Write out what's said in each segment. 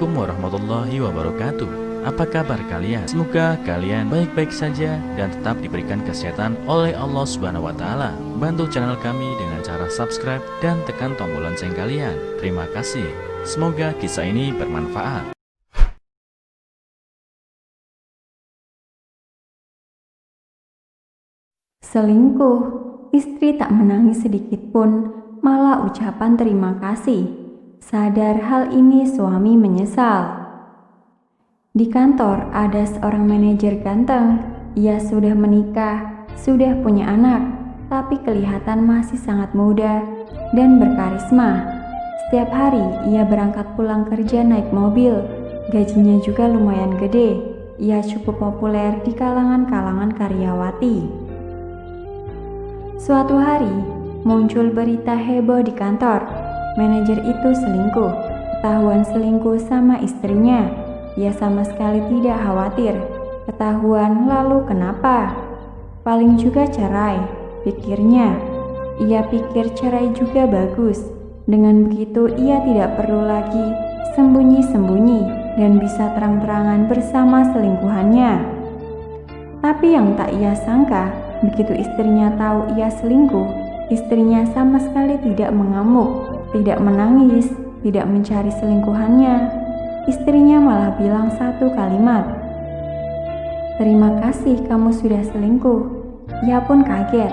Assalamualaikum warahmatullahi wabarakatuh. Apa kabar kalian? Semoga kalian baik-baik saja dan tetap diberikan kesehatan oleh Allah Subhanahu wa taala. Bantu channel kami dengan cara subscribe dan tekan tombol lonceng kalian. Terima kasih. Semoga kisah ini bermanfaat. Selingkuh, istri tak menangis sedikit pun, malah ucapan terima kasih. Sadar hal ini suami menyesal. Di kantor ada seorang manajer ganteng. Ia sudah menikah, sudah punya anak, tapi kelihatan masih sangat muda dan berkarisma. Setiap hari ia berangkat pulang kerja naik mobil, gajinya juga lumayan gede. Ia cukup populer di kalangan karyawati. Suatu hari, muncul berita heboh di kantor. Manajer itu selingkuh. Ketahuan selingkuh sama istrinya. Ia sama sekali tidak khawatir. Ketahuan lalu kenapa? Paling juga cerai, pikirnya. Ia pikir cerai juga bagus. Dengan begitu ia tidak perlu lagi sembunyi-sembunyi dan bisa terang-terangan bersama selingkuhannya. Tapi yang tak ia sangka, begitu istrinya tahu ia selingkuh, istrinya sama sekali tidak mengamuk, tidak menangis, tidak mencari selingkuhannya. Istrinya malah bilang satu kalimat, "Terima kasih kamu sudah selingkuh." Ia pun kaget,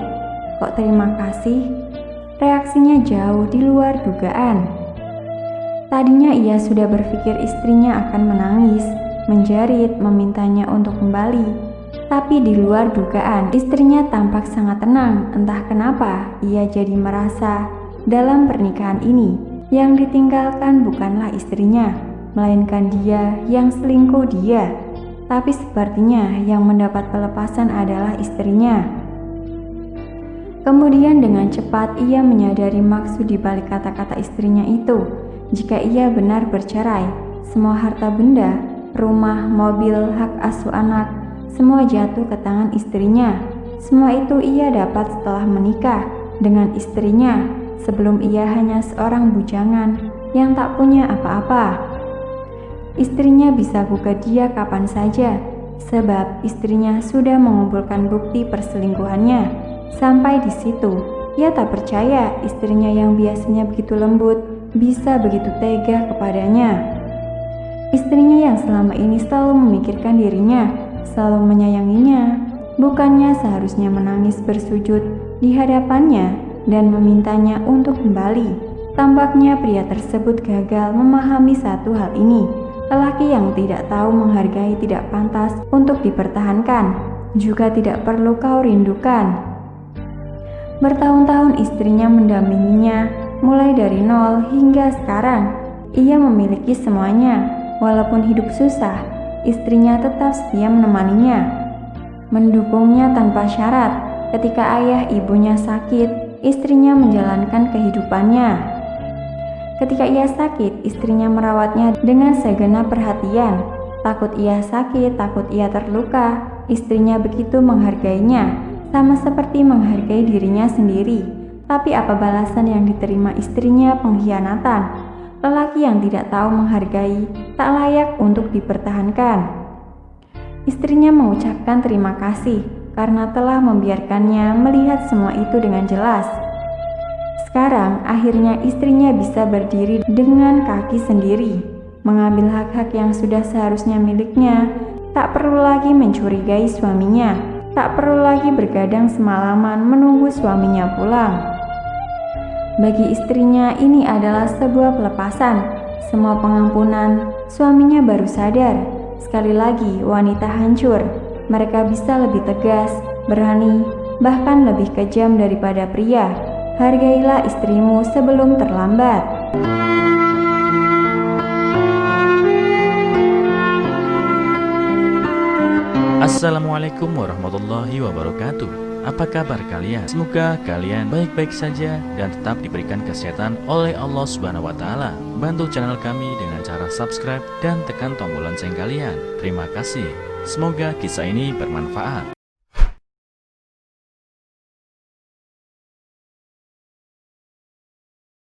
"Kok terima kasih?" Reaksinya jauh di luar dugaan. Tadinya ia sudah berpikir istrinya akan menangis, menjerit, memintanya untuk kembali. Tapi di luar dugaan, istrinya tampak sangat tenang. Entah kenapa, ia jadi merasa dalam pernikahan ini yang ditinggalkan bukanlah istrinya, melainkan dia yang selingkuh dia. Tapi sepertinya yang mendapat pelepasan adalah istrinya. Kemudian dengan cepat ia menyadari maksud di balik kata-kata istrinya itu. Jika ia benar bercerai, semua harta benda, rumah, mobil, hak asuh anak, semua jatuh ke tangan istrinya. Semua itu ia dapat setelah menikah dengan istrinya. Sebelum ia hanya seorang bujangan yang tak punya apa-apa. Istrinya bisa gugat dia kapan saja, sebab istrinya sudah mengumpulkan bukti perselingkuhannya. Sampai di situ, ia tak percaya istrinya yang biasanya begitu lembut bisa begitu tega kepadanya. Istrinya yang selama ini selalu memikirkan dirinya, selalu menyayanginya, bukannya seharusnya menangis bersujud di hadapannya dan memintanya untuk kembali. Tampaknya pria tersebut gagal memahami satu hal ini. Lelaki yang tidak tahu menghargai tidak pantas untuk dipertahankan, juga tidak perlu kau rindukan. Bertahun-tahun istrinya mendampinginya, mulai dari nol hingga sekarang. Ia memiliki semuanya, walaupun hidup susah. Istrinya tetap setia menemaninya, mendukungnya tanpa syarat. Ketika ayah ibunya sakit, istrinya menjalankan kehidupannya. Ketika ia sakit, istrinya merawatnya dengan segenap perhatian. Takut ia sakit, takut ia terluka, istrinya begitu menghargainya, sama seperti menghargai dirinya sendiri. Tapi apa balasan yang diterima istrinya? Pengkhianatan. Lelaki yang tidak tahu menghargai, tak layak untuk dipertahankan. Istrinya mengucapkan terima kasih karena telah membiarkannya melihat semua itu dengan jelas. Sekarang akhirnya istrinya bisa berdiri dengan kaki sendiri, mengambil hak-hak yang sudah seharusnya miliknya. Tak perlu lagi mencurigai suaminya, tak perlu lagi bergadang semalaman menunggu suaminya pulang. Bagi istrinya ini adalah sebuah pelepasan, semua pengampunan. Suaminya baru sadar, sekali lagi wanita hancur. Mereka bisa lebih tegas, berani, bahkan lebih kejam daripada pria. Hargailah istrimu sebelum terlambat. Assalamualaikum warahmatullahi wabarakatuh. Apa kabar kalian? Semoga kalian baik-baik saja dan tetap diberikan kesehatan oleh Allah Subhanahu wa taala. Bantu channel kami dengan cara subscribe dan tekan tombol lonceng kalian. Terima kasih. Semoga kisah ini bermanfaat.